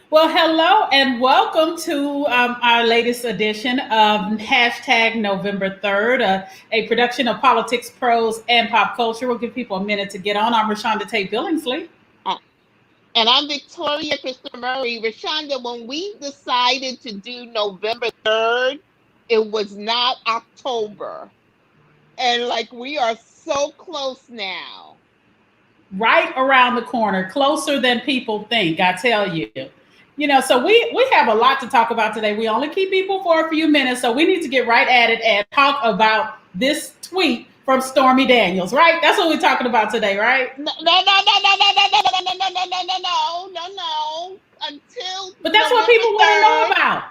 Well, hello and welcome to our latest edition of hashtag November 3rd, a production of politics, prose, and pop culture. We'll give people a minute to get on. I'm Rashonda Tate Billingsley. Uh, And I'm Victoria Christopher Murray. Rashonda, when we decided to do November 3rd, it was not October. And like we are so close now. Right around the corner, closer than people think, I tell you. So we have a lot to talk about today. We only keep people for a few minutes, so we need to get right at it and talk about this tweet from Stormy Daniels, right? That's what we're talking about today, right? No, no, no, no, no, no, no, no, no, no, no, no, no, no, no, no. Until But that's what November people want to know 3rd, about.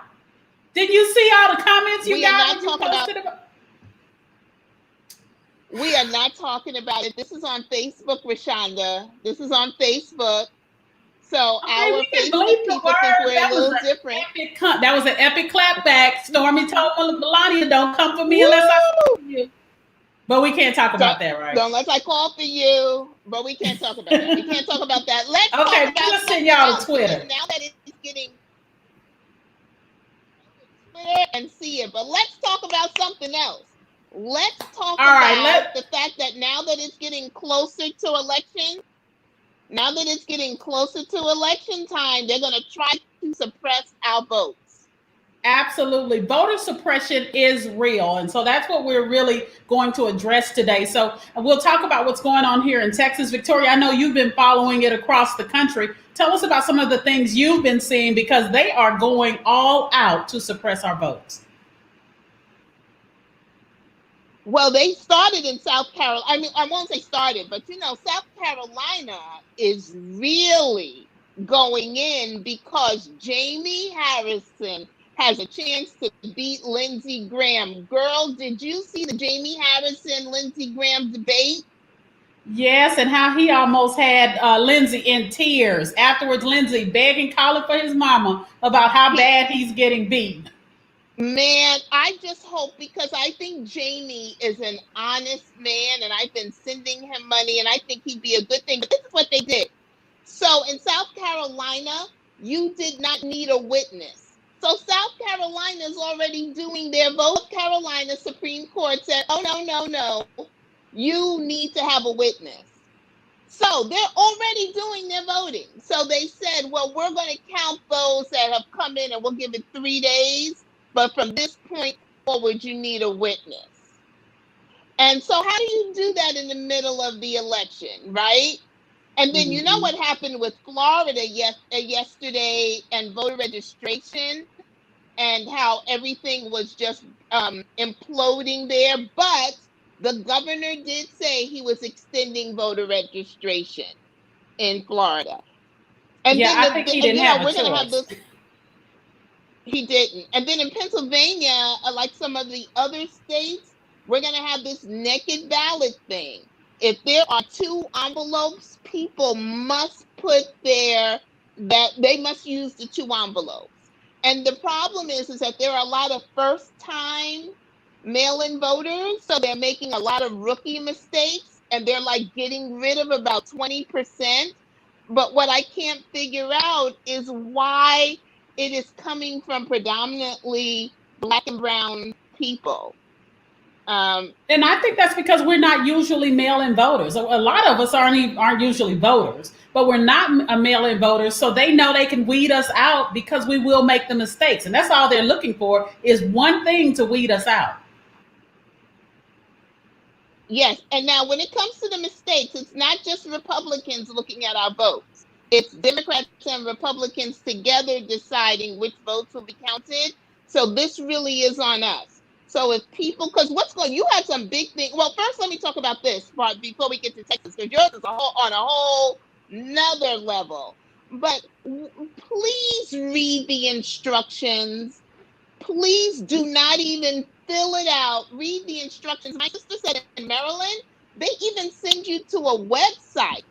Did you see all the comments you we are got not when you talking about posted about? we are not talking about it. This is on Facebook, Rashonda. This is on Facebook. So Okay, our we can Facebook believe the people think word. we're a little different. That was an epic clapback. Stormy told Melania, "Don't come for me unless I Woo! speak to you." But we can't talk Don't, about that, right? unless I call for you, but we can't talk about that. We can't talk about that. Let's talk Okay, about let's send something y'all to else because Twitter. now that it's getting clear and see it, but let's talk about something else. Let's talk All right, about the fact that now that it's getting closer to election time, they're going to try to suppress our votes. absolutely. Voter suppression is real. And so that's what we're really going to address today. So we'll talk about what's going on here in Texas. Victoria, I know you've been following it across the country. Tell us about some of the things you've been seeing because they are going all out to suppress our votes. Well, they started in South Carolina. I mean, I won't say started, but South Carolina is really going in because Jamie Harrison has a chance to beat Lindsey Graham. Girl, did you see the Jamie Harrison Lindsey Graham debate? Yes, and how he almost had Lindsay in tears. Afterwards, Lindsay begging, calling for his mama about how He, bad he's getting beat. man, I just hope because I think Jamie is an honest man and I've been sending him money and I think he'd be a good thing. But this is what they did. So in South Carolina, you did not need a witness. So South Carolina is already doing their vote. Carolina Supreme Court said, oh, no, no, no. You need to have a witness. So they're already doing their voting. So they said, well, we're going to count those that have come in and we'll give it 3 days. But from this point forward, you need a witness. And so how do you do that in the middle of the election, right? And then you know Mhm. what happened with Florida yesterday and voter registration and how everything was just imploding there. But the governor did say he was extending voter registration in Florida. And Yeah, then, I think he didn't have a we're going to have choice. this. He didn't. And then in Pennsylvania, like some of the other states, we're going to have this naked ballot thing. If there are two envelopes, people must put that they must use the two envelopes. And the problem is that there are a lot of first time mail-in voters, so they're making a lot of rookie mistakes and they're like getting rid of about 20%. But what I can't figure out is why it is coming from predominantly Black and brown people. And I think that's because we're not usually mail-in voters. A lot of us aren't usually voters, but we're not mail-in voters, so they know they can weed us out because we will make the mistakes, and that's all they're looking for is one thing to weed us out. Yes, and now when it comes to the mistakes, it's not just Republicans looking at our votes. It's Democrats and Republicans together deciding which votes will be counted. So this really is on us. So if people, because you had some big thing. Well, first let me talk about this part before we get to Texas, because yours is on a whole another level. But please read the instructions. Please do not even fill it out. Read the instructions. My sister said in Maryland, they even send you to a website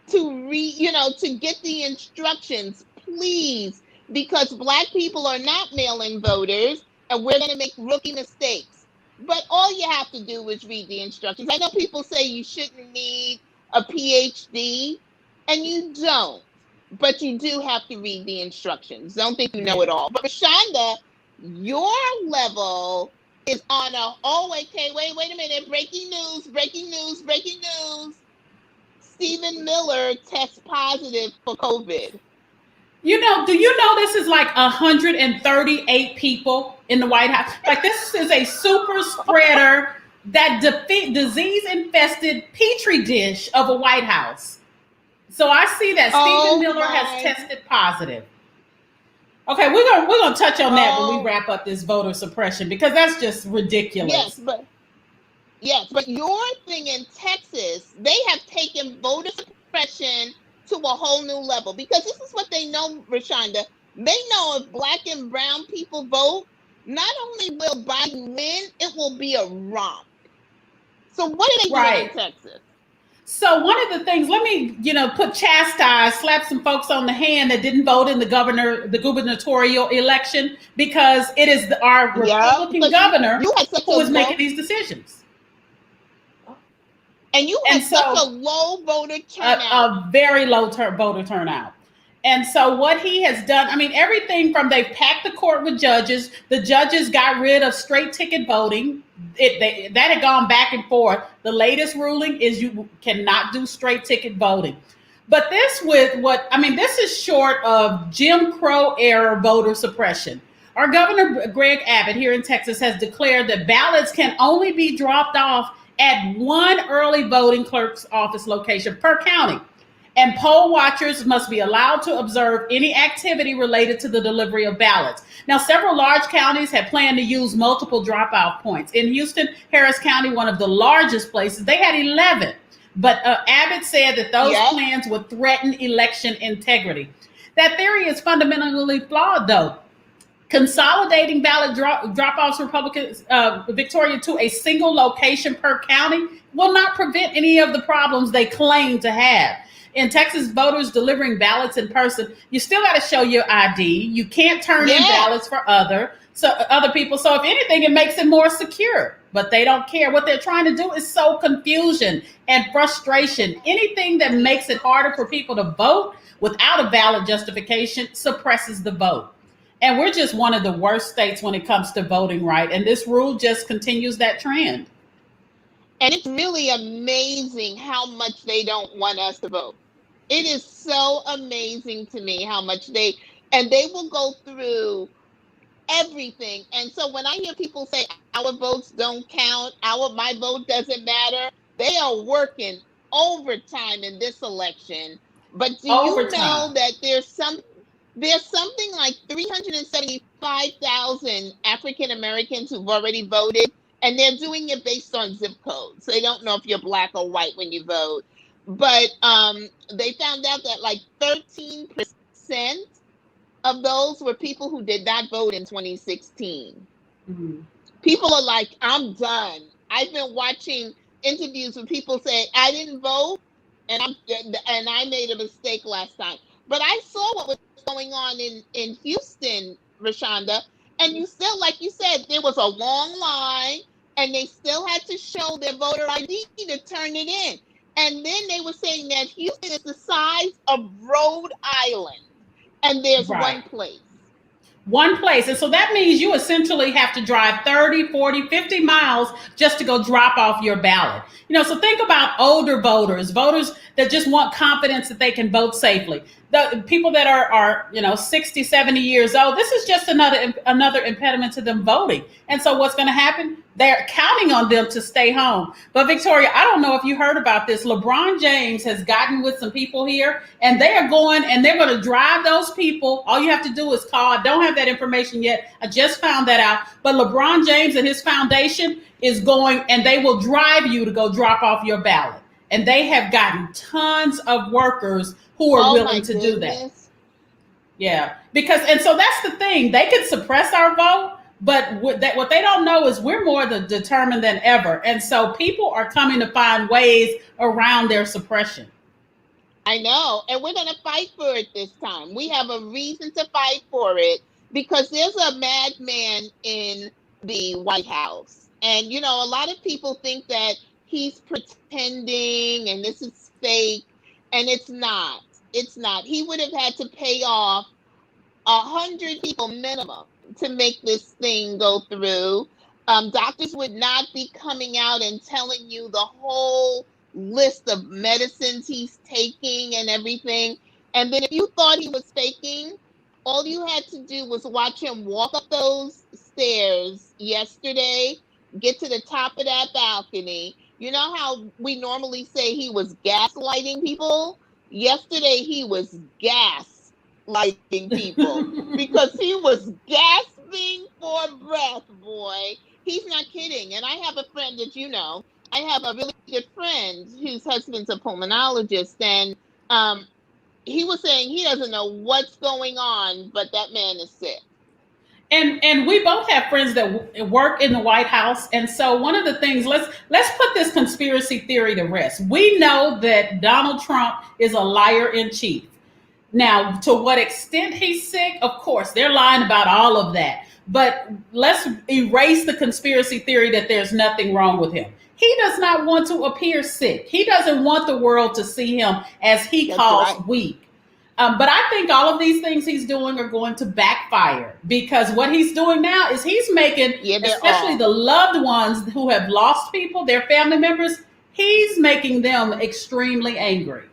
to read, to get the instructions. Please, because Black people are not mail-in voters and we're going to make rookie mistakes. But all you have to do is read the instructions. I know people say you shouldn't need a PhD, and you don't. but you do have to read the instructions. Don't think you know it all. But Rashonda, your level is on a, oh, okay, wait a minute. Breaking news. Stephen Miller tests positive for COVID. Do you know this is like 138 people in the White House? Like, this is a super spreader that disease infested petri dish of a White House. So I see that Stephen Miller has tested positive. Okay, we're gonna touch on that when we wrap up this voter suppression, because that's just ridiculous. Yes, but your thing in Texas, they have taken voter suppression to a whole new level, because this is what they know, Rashonda. They know if Black and brown people vote, not only will Biden win, it will be a romp. So what are they doing in Texas? So one of the things, let me, slap some folks on the hand that didn't vote in the gubernatorial election, because it is our Republican governor who is making these decisions. And you had such a low voter turnout. A very low voter turnout. And so what he has done, I mean, everything from, they've packed the court with judges. The judges got rid of straight ticket voting. That had gone back and forth. The latest ruling is you cannot do straight ticket voting. But this is short of Jim Crow era voter suppression. Our Governor Greg Abbott here in Texas has declared that ballots can only be dropped off at one early voting clerk's office location per county. And poll watchers must be allowed to observe any activity related to the delivery of ballots. Now, several large counties had planned to use multiple dropout points. In Houston, Harris County, one of the largest places, they had 11. But Abbott said that those plans would threaten election integrity. That theory is fundamentally flawed, though. Consolidating ballot drop-offs Republicans, Victoria, to a single location per county will not prevent any of the problems they claim to have. In Texas, voters delivering ballots in person, you still got to show your ID. You can't turn in ballots for other people. So if anything, it makes it more secure. But they don't care. What they're trying to do is sow confusion and frustration. Anything that makes it harder for people to vote without a valid justification suppresses the vote. And we're just one of the worst states when it comes to voting right. And this rule just continues that trend. And it's really amazing how much they don't want us to vote. It is so amazing to me how much they will go through everything. And so when I hear people say our votes don't count, my vote doesn't matter, they are working overtime in this election. But do you know that there's something like 375,000 African Americans who've already voted, and they're doing it based on zip codes. So they don't know if you're Black or white when you vote. But they found out that like 13% of those were people who did not vote in 2016. Mm-hmm. People are like, I'm done. I've been watching interviews with people say, I didn't vote, and I made a mistake last time. But I saw what was going on in Houston, Rashonda, and you still, like you said, there was a long line, and they still had to show their voter ID to turn it in. And then they were saying that Houston is the size of Rhode Island, and there's one place. One place. And so that means you essentially have to drive 30, 40, 50 miles just to go drop off your ballot. So think about older voters that just want confidence that they can vote safely. The people that are 60, 70 years old, this is just another impediment to them voting. And so what's going to happen? They're counting on them to stay home. But Victoria, I don't know if you heard about this. LeBron James has gotten with some people here, and they're going to drive those people. All you have to do is call. I don't have that information yet. I just found that out. But LeBron James and his foundation is going, and they will drive you to go drop off your ballot. And they have gotten tons of workers who are willing to do that. Yeah, and so that's the thing. They could suppress our vote, but what they don't know is we're more determined than ever. And so people are coming to find ways around their suppression. I know. And we're going to fight for it this time. We have a reason to fight for it, because there's a madman in the White House. And, a lot of people think that he's pretending and this is fake, and it's not. It's not. He would have had to pay off 100 people minimum to make this thing go through. Doctors would not be coming out and telling you the whole list of medicines he's taking and everything. And then if you thought he was faking, all you had to do was watch him walk up those stairs yesterday, get to the top of that balcony. You know how we normally say he was gaslighting people? Yesterday he was gaslighting people because he was gasping for breath, boy. He's not kidding. And I have a friend that I have a really good friend whose husband's a pulmonologist, and he was saying he doesn't know what's going on, but that man is sick. And we both have friends that work in the White House, and so one of the things, let's put this conspiracy theory to rest. We know that Donald Trump is a liar in chief. Now, to what extent he's sick, of course, they're lying about all of that. But let's erase the conspiracy theory that there's nothing wrong with him. He does not want to appear sick. He doesn't want the world to see him, as he calls, weak. But I think all of these things he's doing are going to backfire, because what he's doing now is he's making, especially the loved ones who have lost people, their family members, he's making them extremely angry.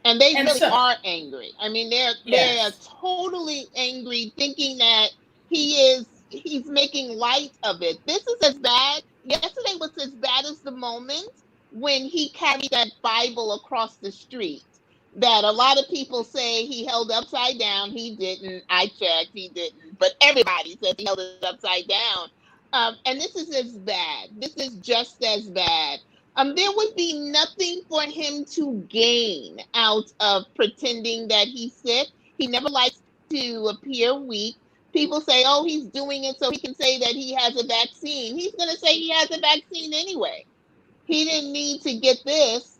And they really are angry. I mean, they're totally angry, thinking that he's making light of it. This is as bad. Yesterday was as bad as the moment when he carried that Bible across the street that a lot of people say he held upside down. He didn't. I checked, he didn't. But everybody says he held it upside down. And this is as bad. This is just as bad. There would be nothing for him to gain out of pretending that he's sick. He never likes to appear weak. People say, oh, he's doing it so he can say that he has a vaccine. He's going to say he has a vaccine anyway. He didn't need to get this.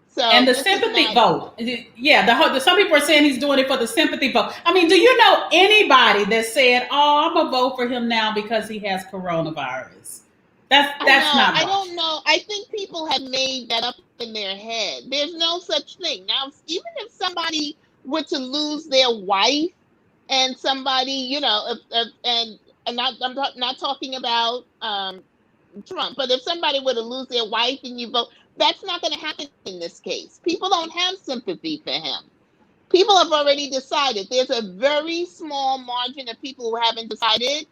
So, and the sympathy vote. Yeah, some people are saying he's doing it for the sympathy vote. I mean, do you know anybody that said, oh, I'm going to vote for him now because he has coronavirus? That's not I don't know. I think people have made that up in their head. There's no such thing. Now, even if somebody were to lose their wife, and somebody, I'm not talking about Trump, but if somebody were to lose their wife and you vote, that's not going to happen in this case. People don't have sympathy for him. People have already decided. There's a very small margin of people who haven't decided,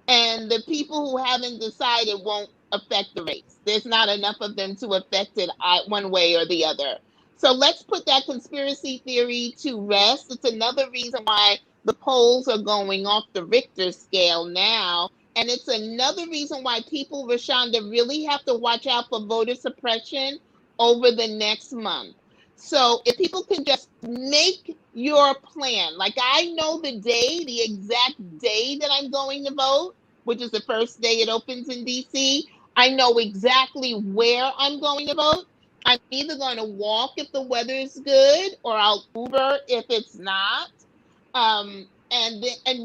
and the people who haven't decided won't affect the race. There's not enough of them to affect it one way or the other. So let's put that conspiracy theory to rest. It's another reason why the polls are going off the Richter scale now. And it's another reason why people, Rashonda, really have to watch out for voter suppression over the next month. So if people can just make your plan, like I know the exact day that I'm going to vote, which is the first day it opens in DC. I know exactly where I'm going to vote. I'm either going to walk if the weather is good, or I'll Uber if it's not. And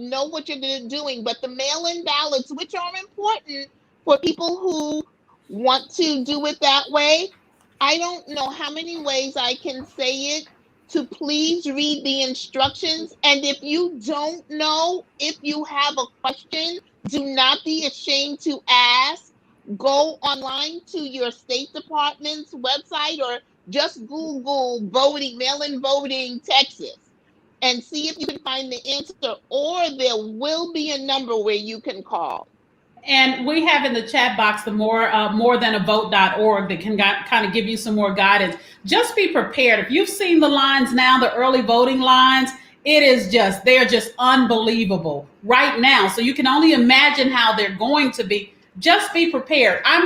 know what you're doing. But the mail-in ballots, which are important for people who want to do it that way, I don't know how many ways I can say it, to please read the instructions. And if you don't know, if you have a question, do not be ashamed to ask. Go online to your State Department's website, or just Google voting, mail-in voting, Texas, and see if you can find the answer, or there will be a number where you can call. And we have in the chat box the morethanavote.org that can kind of give you some more guidance. Just be prepared. If you've seen the lines now, the early voting lines, they're just unbelievable right now. So you can only imagine how they're going to be. Just be prepared. I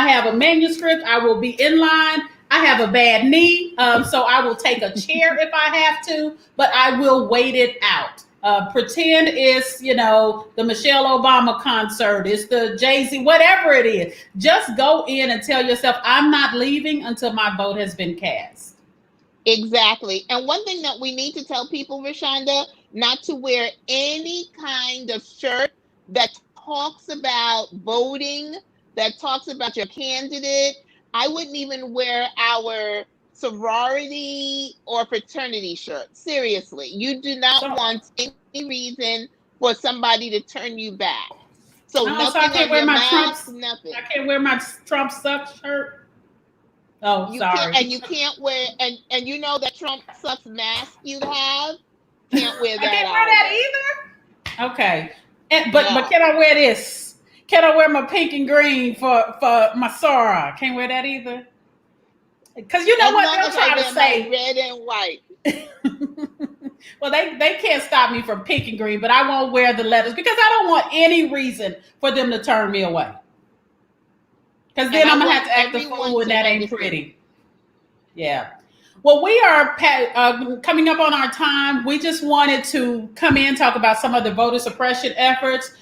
have a manuscript. I will be in line. I have a bad knee, so I will take a chair if I have to, but I will wait it out. Pretend it's, the Michelle Obama concert, it's the Jay-Z, whatever it is. Just go in and tell yourself, I'm not leaving until my vote has been cast. Exactly. And one thing that we need to tell people, Rashonda, not to wear any kind of shirt that talks about voting, that talks about your candidate. I wouldn't even wear our sorority or fraternity shirt. Seriously, you do not want any reason for somebody to turn you back. So nothing I can't on wear your my mask, nothing. I can't wear my Trump sucks shirt. Oh, You sorry. can't, and you can't wear, and you know that Trump sucks mask you have. Can't wear that I can't wear that either. Okay, but can I wear this? Can I wear my pink and green for my Sora? Can't wear that either. Because you know what they'll try to say. Red and white. Well, they can't stop me from pink and green, but I won't wear the letters because I don't want any reason for them to turn me away. Because then I'm gonna have to act the fool, and that ain't pretty. Yeah. Well, we are coming up on our time. We just wanted to come in, talk about some of the voter suppression efforts.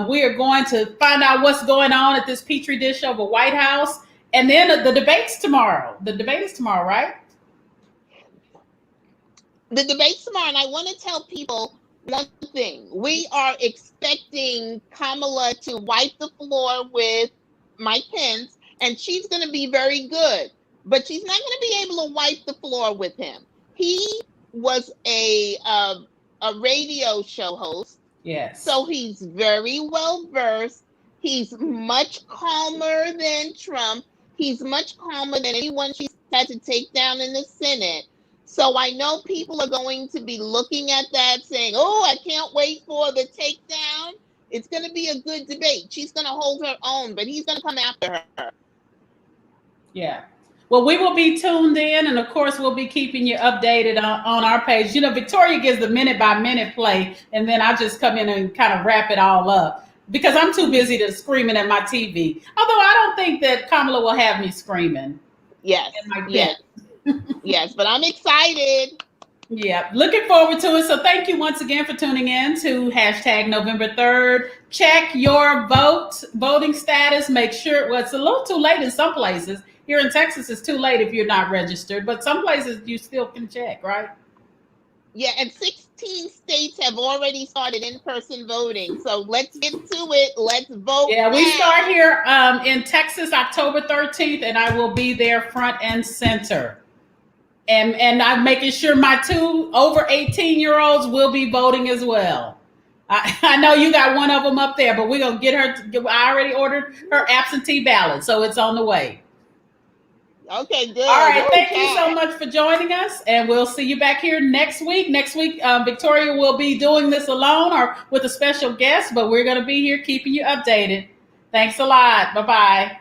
We are going to find out what's going on at this Petri dish of a White House. And then the debate's tomorrow. The debate is tomorrow, right? The debate's tomorrow, and I want to tell people one thing. We are expecting Kamala to wipe the floor with Mike Pence, and she's going to be very good. But she's not going to be able to wipe the floor with him. He was a radio show host. Yes. So he's very well versed. He's much calmer than Trump. He's much calmer than anyone she's had to take down in the Senate. So I know people are going to be looking at that saying, oh, I can't wait for the takedown. It's going to be a good debate. She's going to hold her own, but he's going to come after her. Yeah. Well, we will be tuned in, and of course, we'll be keeping you updated on our page. You know, Victoria gives the minute-by-minute play, and then I just come in and kind of wrap it all up because I'm too busy to screaming at my TV. Although I don't think that Kamala will have me screaming. Yes, yes, but I'm excited. Yeah, looking forward to it. So thank you once again for tuning in to #November 3rd. Check your voting status. Make sure, well, it's a little too late in some places. Here in Texas, it's too late if you're not registered, but some places you still can check, right? Yeah, and 16 states have already started in-person voting. So let's get to it. Let's vote. Yeah, we start here in Texas October 13th, and I will be there front and center. And I'm making sure my 2 over 18-year-olds will be voting as well. I know you got one of them up there, but we're going to get her. I already ordered her absentee ballot, so it's on the way. Okay, good. All right, thank you so much for joining us, and we'll see you back here next week. Next week, Victoria will be doing this alone or with a special guest, but we're going to be here keeping you updated. Thanks a lot. Bye-bye.